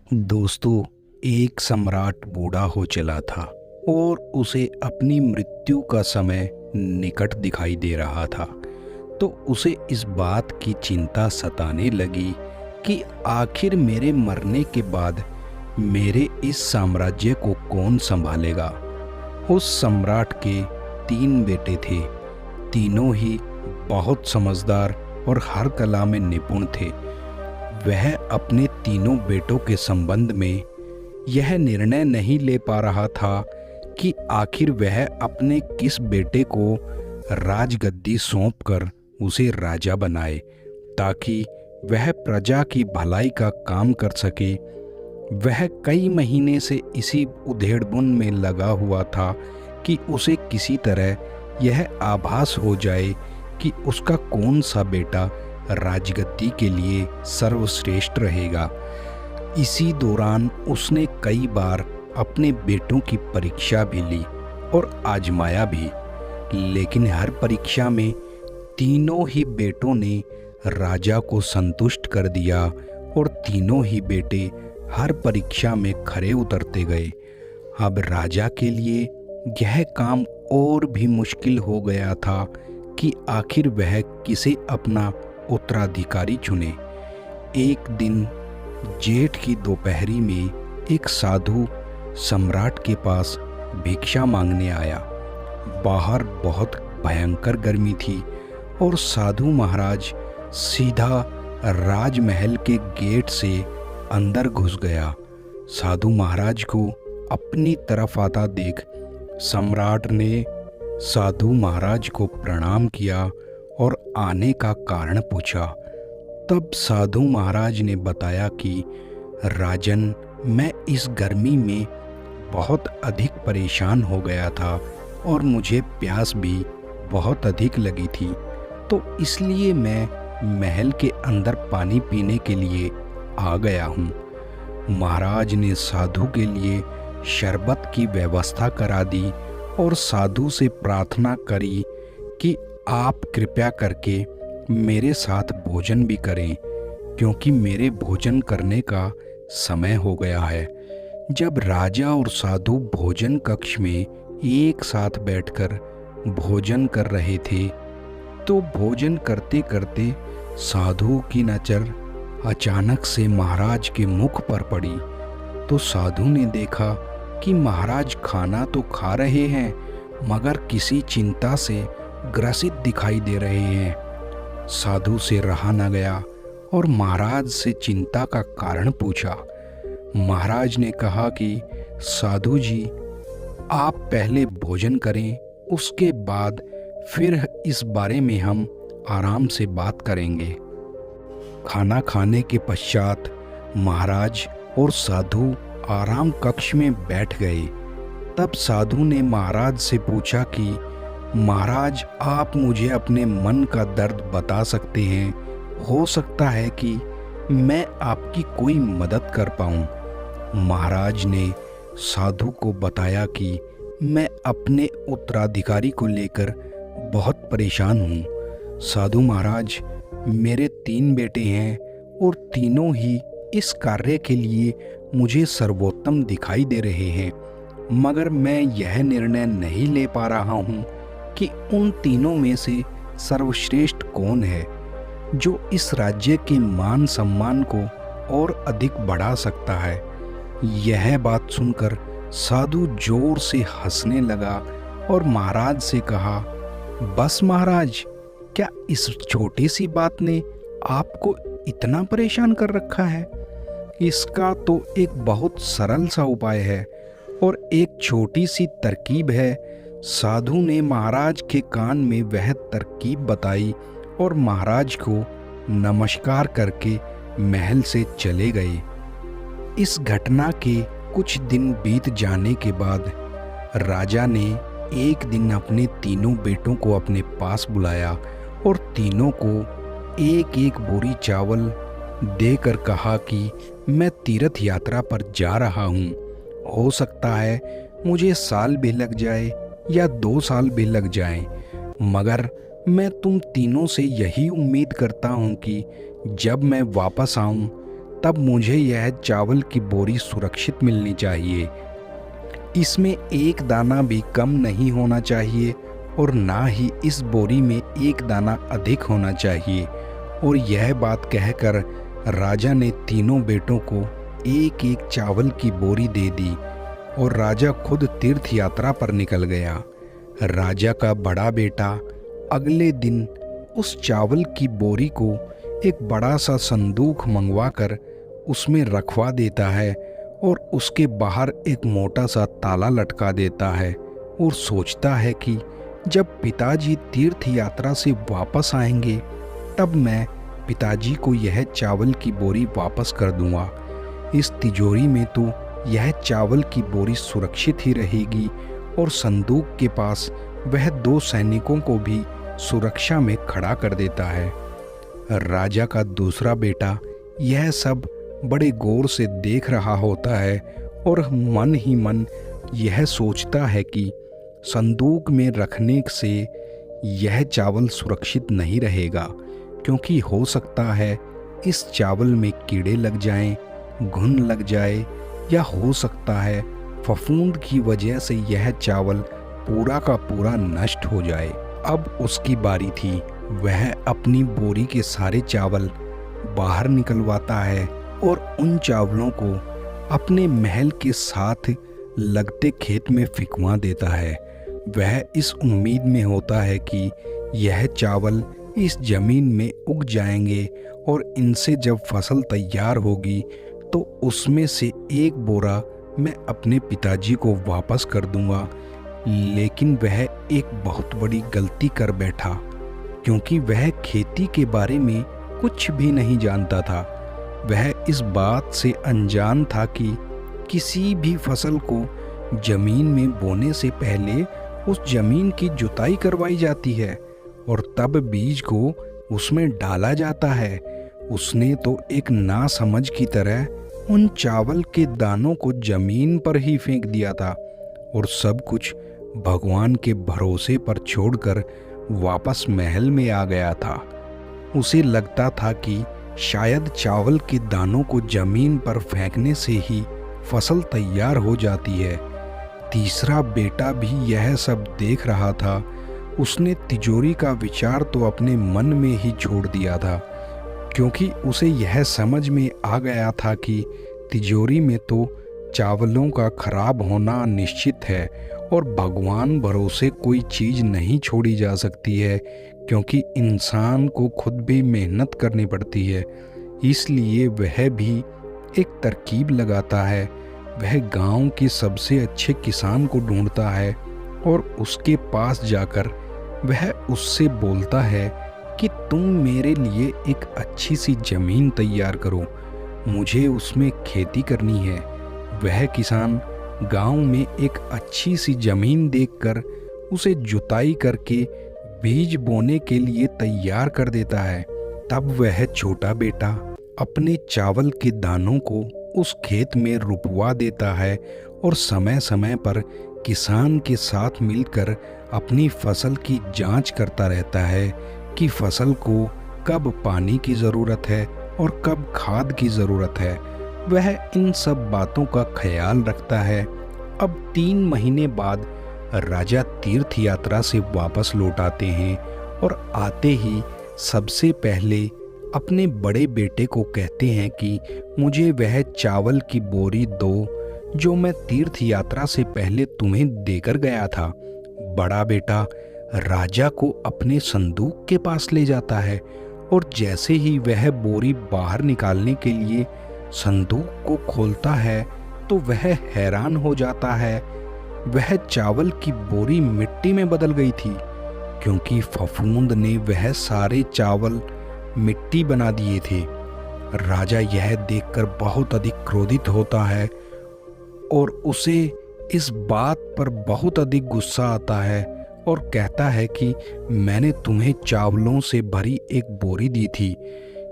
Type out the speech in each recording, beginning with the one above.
दोस्तों, एक सम्राट बूढ़ा हो चला था और उसे अपनी मृत्यु का समय निकट दिखाई दे रहा था। तो उसे इस बात की चिंता सताने लगी कि आखिर मेरे मरने के बाद मेरे इस साम्राज्य को कौन संभालेगा। उस सम्राट के 3 बेटे थे। तीनों ही बहुत समझदार और हर कला में निपुण थे। वह अपने तीनों बेटों के संबंध में यह निर्णय नहीं ले पा रहा था कि आखिर वह अपने किस बेटे को राजगद्दी सौंपकर उसे राजा बनाए, ताकि वह प्रजा की भलाई का काम कर सके। वह कई महीने से इसी उधेड़बुन में लगा हुआ था कि उसे किसी तरह यह आभास हो जाए कि उसका कौन सा बेटा राजगद्दी के लिए सर्वश्रेष्ठ रहेगा। इसी दौरान उसने कई बार अपने बेटों की परीक्षा भी ली और आजमाया भी, लेकिन हर परीक्षा में तीनों ही बेटों ने राजा को संतुष्ट कर दिया और तीनों ही बेटे हर परीक्षा में खरे उतरते गए। अब राजा के लिए यह काम और भी मुश्किल हो गया था कि आखिर वह किसे अपना उत्तराधिकारी चुने। एक दिन जेठ की दोपहरी में एक साधु सम्राट के पास भिक्षा मांगने आया। बाहर बहुत भयंकर गर्मी थी और साधु महाराज सीधा राजमहल के गेट से अंदर घुस गया। साधु महाराज को अपनी तरफ आता देख सम्राट ने साधु महाराज को प्रणाम किया और आने का कारण पूछा। तब साधु महाराज ने बताया कि राजन, मैं इस गर्मी में बहुत अधिक परेशान हो गया था और मुझे प्यास भी बहुत अधिक लगी थी, तो इसलिए मैं महल के अंदर पानी पीने के लिए आ गया हूँ। महाराज ने साधु के लिए शरबत की व्यवस्था करा दी और साधु से प्रार्थना करी कि आप कृपया करके मेरे साथ भोजन भी करें, क्योंकि मेरे भोजन करने का समय हो गया है। जब राजा और साधु भोजन कक्ष में एक साथ बैठकर भोजन कर रहे थे, तो भोजन करते करते साधु की नज़र अचानक से महाराज के मुख पर पड़ी। तो साधु ने देखा कि महाराज खाना तो खा रहे हैं, मगर किसी चिंता से ग्रसित दिखाई दे रहे हैं। साधु से रहा न गया और महाराज से चिंता का कारण पूछा। महाराज ने कहा कि साधु जी, आप पहले भोजन करें, उसके बाद फिर इस बारे में हम आराम से बात करेंगे। खाना खाने के पश्चात महाराज और साधु आराम कक्ष में बैठ गए। तब साधु ने महाराज से पूछा कि महाराज, आप मुझे अपने मन का दर्द बता सकते हैं? हो सकता है कि मैं आपकी कोई मदद कर पाऊँ। महाराज ने साधु को बताया कि मैं अपने उत्तराधिकारी को लेकर बहुत परेशान हूँ। साधु महाराज, मेरे 3 बेटे हैं और तीनों ही इस कार्य के लिए मुझे सर्वोत्तम दिखाई दे रहे हैं, मगर मैं यह निर्णय नहीं ले पा रहा हूँ कि उन तीनों में से सर्वश्रेष्ठ कौन है, जो इस राज्य के मान सम्मान को और अधिक बढ़ा सकता है। यह बात सुनकर साधु जोर से हंसने लगा और महाराज से कहा, बस महाराज, क्या इस छोटी सी बात ने आपको इतना परेशान कर रखा है? इसका तो एक बहुत सरल सा उपाय है और एक छोटी सी तरकीब है। साधु ने महाराज के कान में वह तरकीब बताई और महाराज को नमस्कार करके महल से चले गए। इस घटना के कुछ दिन बीत जाने के बाद राजा ने एक दिन अपने तीनों बेटों को अपने पास बुलाया और तीनों को एक एक बोरी चावल देकर कहा कि मैं तीर्थ यात्रा पर जा रहा हूँ। हो सकता है मुझे साल भी लग जाए या 2 साल भी लग जाएं, मगर मैं तुम तीनों से यही उम्मीद करता हूँ कि जब मैं वापस आऊँ तब मुझे यह चावल की बोरी सुरक्षित मिलनी चाहिए। इसमें एक दाना भी कम नहीं होना चाहिए और ना ही इस बोरी में एक दाना अधिक होना चाहिए। और यह बात कहकर राजा ने तीनों बेटों को एक एक चावल की बोरी दे दी और राजा खुद तीर्थ यात्रा पर निकल गया। राजा का बड़ा बेटा अगले दिन उस चावल की बोरी को एक बड़ा सा संदूक मंगवाकर उसमें रखवा देता है और उसके बाहर एक मोटा सा ताला लटका देता है और सोचता है कि जब पिताजी तीर्थ यात्रा से वापस आएंगे तब मैं पिताजी को यह चावल की बोरी वापस कर दूंगा। इस तिजोरी में तो यह चावल की बोरी सुरक्षित ही रहेगी। और संदूक के पास वह 2 सैनिकों को भी सुरक्षा में खड़ा कर देता है। राजा का दूसरा बेटा यह सब बड़े गौर से देख रहा होता है और मन ही मन यह सोचता है कि संदूक में रखने से यह चावल सुरक्षित नहीं रहेगा, क्योंकि हो सकता है इस चावल में कीड़े लग जाएं, घुन लग जाए, या हो सकता है फफूंद की वजह से यह चावल पूरा का पूरा नष्ट हो जाए। अब उसकी बारी थी। वह अपनी बोरी के सारे चावल बाहर निकलवाता है और उन चावलों को अपने महल के साथ लगते खेत में फिकवा देता है। वह इस उम्मीद में होता है कि यह चावल इस जमीन में उग जाएंगे और इनसे जब फसल तैयार होगी तो उसमें से एक बोरा मैं अपने पिताजी को वापस कर दूंगा। लेकिन वह एक बहुत बड़ी गलती कर बैठा, क्योंकि वह खेती के बारे में कुछ भी नहीं जानता था। वह इस बात से अनजान था कि किसी भी फसल को जमीन में बोने से पहले उस जमीन की जुताई करवाई जाती है और तब बीज को उसमें डाला जाता है। उसने तो एक नासमझ की तरह उन चावल के दानों को जमीन पर ही फेंक दिया था और सब कुछ भगवान के भरोसे पर छोड़कर वापस महल में आ गया था। उसे लगता था कि शायद चावल के दानों को जमीन पर फेंकने से ही फसल तैयार हो जाती है। तीसरा बेटा भी यह सब देख रहा था। उसने तिजोरी का विचार तो अपने मन में ही छोड़ दिया था, क्योंकि उसे यह समझ में आ गया था कि तिजोरी में तो चावलों का खराब होना निश्चित है और भगवान भरोसे कोई चीज़ नहीं छोड़ी जा सकती है, क्योंकि इंसान को खुद भी मेहनत करनी पड़ती है। इसलिए वह भी एक तरकीब लगाता है। वह गांव के सबसे अच्छे किसान को ढूंढता है और उसके पास जाकर वह उससे बोलता है कि तुम मेरे लिए एक अच्छी सी ज़मीन तैयार करो, मुझे उसमें खेती करनी है। वह किसान गांव में एक अच्छी सी ज़मीन देखकर उसे जुताई करके बीज बोने के लिए तैयार कर देता है। तब वह छोटा बेटा अपने चावल के दानों को उस खेत में रुपवा देता है और समय समय पर किसान के साथ मिलकर अपनी फसल की जांच करता रहता है कि फसल को कब पानी की ज़रूरत है और कब खाद की ज़रूरत है। वह इन सब बातों का ख्याल रखता है। अब 3 महीने बाद राजा तीर्थ यात्रा से वापस लौट आते हैं और आते ही सबसे पहले अपने बड़े बेटे को कहते हैं कि मुझे वह चावल की बोरी दो जो मैं तीर्थ यात्रा से पहले तुम्हें देकर गया था। बड़ा बेटा राजा को अपने संदूक के पास ले जाता है और जैसे ही वह बोरी बाहर निकालने के लिए संदूक को खोलता है तो वह हैरान हो जाता है। वह चावल की बोरी मिट्टी में बदल गई थी, क्योंकि फफूंद ने वह सारे चावल मिट्टी बना दिए थे। राजा यह देखकर बहुत अधिक क्रोधित होता है और उसे इस बात पर बहुत अधिक गुस्सा आता है और कहता है कि मैंने तुम्हें चावलों से भरी एक बोरी दी थी,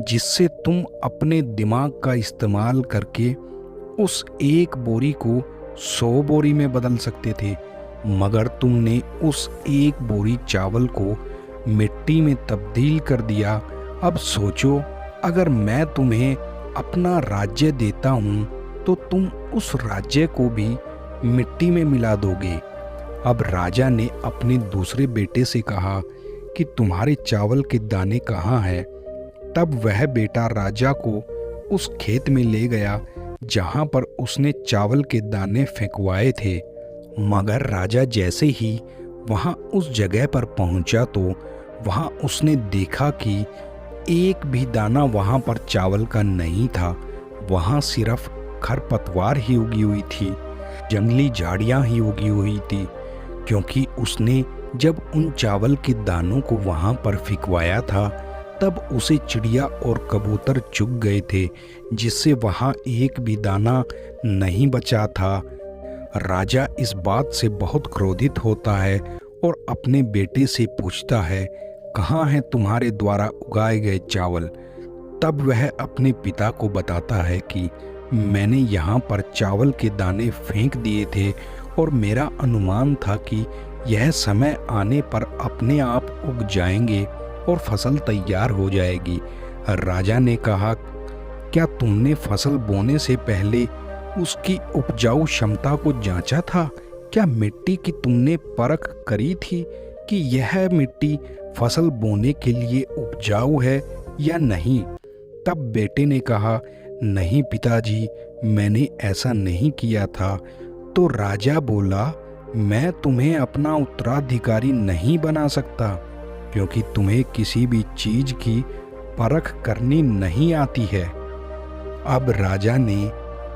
जिससे तुम अपने दिमाग का इस्तेमाल करके उस एक बोरी को 100 बोरी में बदल सकते थे, मगर तुमने उस एक बोरी चावल को मिट्टी में तब्दील कर दिया। अब सोचो, अगर मैं तुम्हें अपना राज्य देता हूँ तो तुम उस राज्य को भी मिट्टी में मिला दोगे। अब राजा ने अपने दूसरे बेटे से कहा कि तुम्हारे चावल के दाने कहाँ हैं? तब वह बेटा राजा को उस खेत में ले गया जहाँ पर उसने चावल के दाने फेंकवाए थे। मगर राजा जैसे ही वहाँ उस जगह पर पहुँचा तो वहाँ उसने देखा कि एक भी दाना वहाँ पर चावल का नहीं था। वहाँ सिर्फ खरपतवार ही उगी हुई थी, जंगली झाड़ियाँ ही उगी हुई थी, क्योंकि उसने जब उन चावल के दानों को वहाँ पर फेंकवाया था तब उसे चिड़िया और कबूतर चुग गए थे, जिससे वहाँ एक भी दाना नहीं बचा था। राजा इस बात से बहुत क्रोधित होता है और अपने बेटे से पूछता है, कहाँ है तुम्हारे द्वारा उगाए गए चावल? तब वह अपने पिता को बताता है कि मैंने यहाँ पर चावल के दाने फेंक दिए थे और मेरा अनुमान था कि यह समय आने पर अपने आप उग जाएंगे और फसल तैयार हो जाएगी। राजा ने कहा, क्या तुमने फसल बोने से पहले उसकी उपजाऊ क्षमता को जांचा था? क्या मिट्टी की तुमने परख करी थी कि यह मिट्टी फसल बोने के लिए उपजाऊ है या नहीं? तब बेटे ने कहा, नहीं पिताजी, मैंने ऐसा नहीं किया था। तो राजा बोला, मैं तुम्हें अपना उत्तराधिकारी नहीं बना सकता, क्योंकि तुम्हें किसी भी चीज की परख करनी नहीं आती है। अब राजा ने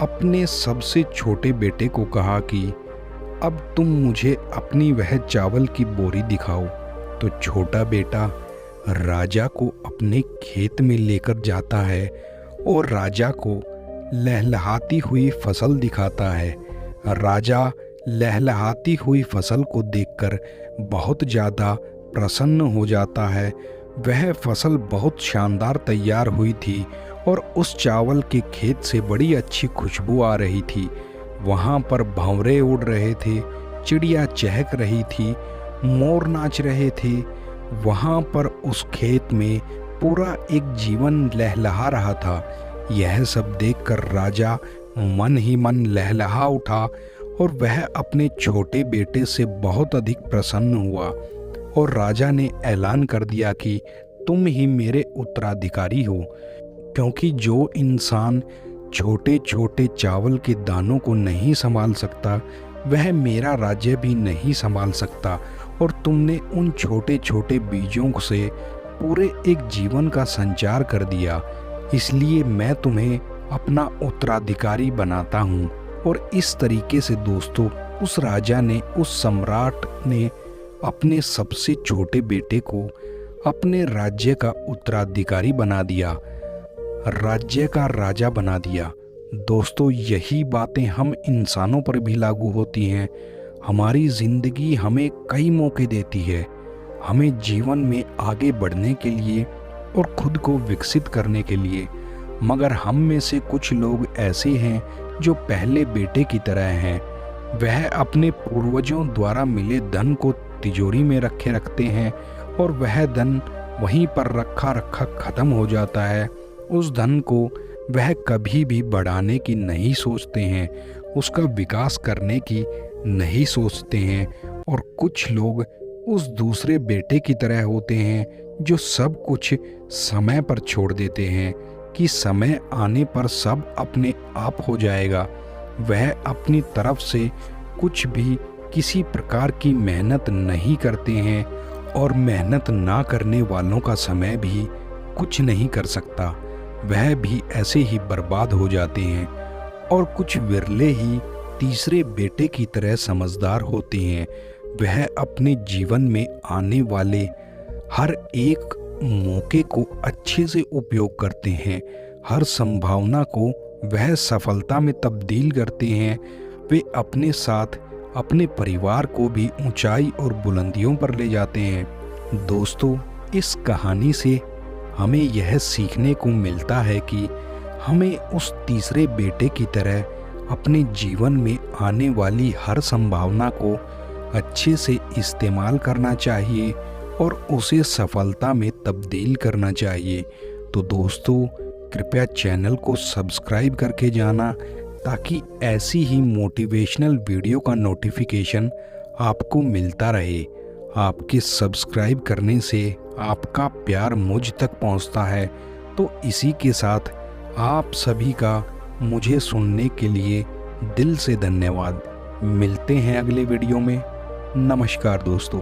अपने सबसे छोटे बेटे को कहा कि अब तुम मुझे अपनी वह चावल की बोरी दिखाओ। तो छोटा बेटा राजा को अपने खेत में लेकर जाता है और राजा को लहलहाती हुई फसल दिखाता है। राजा लहलहाती हुई फसल को देखकर बहुत ज़्यादा प्रसन्न हो जाता है। वह फसल बहुत शानदार तैयार हुई थी और उस चावल के खेत से बड़ी अच्छी खुशबू आ रही थी। वहाँ पर भंवरे उड़ रहे थे, चिड़िया चहक रही थी, मोर नाच रहे थे। वहाँ पर उस खेत में पूरा एक जीवन लहलहा रहा था। यह सब देखकर राजा मन ही मन लहलहा उठा और वह अपने छोटे बेटे से बहुत अधिक प्रसन्न हुआ और राजा ने ऐलान कर दिया कि तुम ही मेरे उत्तराधिकारी हो, क्योंकि जो इंसान छोटे छोटे चावल के दानों को नहीं संभाल सकता वह मेरा राज्य भी नहीं संभाल सकता। और तुमने उन छोटे छोटे बीजों से पूरे एक जीवन का संचार कर दिया, इसलिए मैं तुम्हें अपना उत्तराधिकारी बनाता हूँ। और इस तरीके से दोस्तों उस राजा ने, उस सम्राट ने अपने सबसे छोटे बेटे को अपने राज्य का उत्तराधिकारी बना दिया, राज्य का राजा बना दिया। दोस्तों यही बातें हम इंसानों पर भी लागू होती हैं। हमारी ज़िंदगी हमें कई मौके देती है, हमें जीवन में आगे बढ़ने के लिए और खुद को विकसित करने के लिए। मगर हम में से कुछ लोग ऐसे हैं जो पहले बेटे की तरह हैं। वह अपने पूर्वजों द्वारा मिले धन को तिजोरी में रखते हैं और वह धन वहीं पर रखा रखा ख़त्म हो जाता है। उस धन को वह कभी भी बढ़ाने की नहीं सोचते हैं, उसका विकास करने की नहीं सोचते हैं। और कुछ लोग उस दूसरे बेटे की तरह होते हैं जो सब कुछ समय पर छोड़ देते हैं कि समय आने पर सब अपने आप हो जाएगा। वह अपनी तरफ से कुछ भी किसी प्रकार की मेहनत नहीं करते हैं और मेहनत ना करने वालों का समय भी कुछ नहीं कर सकता, वह भी ऐसे ही बर्बाद हो जाते हैं। और कुछ विरले ही तीसरे बेटे की तरह समझदार होते हैं। वह अपने जीवन में आने वाले हर एक मौके को अच्छे से उपयोग करते हैं, हर संभावना को वह सफलता में तब्दील करते हैं। वे अपने साथ अपने परिवार को भी ऊंचाई और बुलंदियों पर ले जाते हैं। दोस्तों इस कहानी से हमें यह सीखने को मिलता है कि हमें उस तीसरे बेटे की तरह अपने जीवन में आने वाली हर संभावना को अच्छे से इस्तेमाल करना चाहिए और उसे सफलता में तब्दील करना चाहिए। तो दोस्तों कृपया चैनल को सब्सक्राइब करके जाना, ताकि ऐसी ही मोटिवेशनल वीडियो का नोटिफिकेशन आपको मिलता रहे। आपके सब्सक्राइब करने से आपका प्यार मुझ तक पहुंचता है। तो इसी के साथ आप सभी का मुझे सुनने के लिए दिल से धन्यवाद। मिलते हैं अगले वीडियो में। नमस्कार दोस्तों।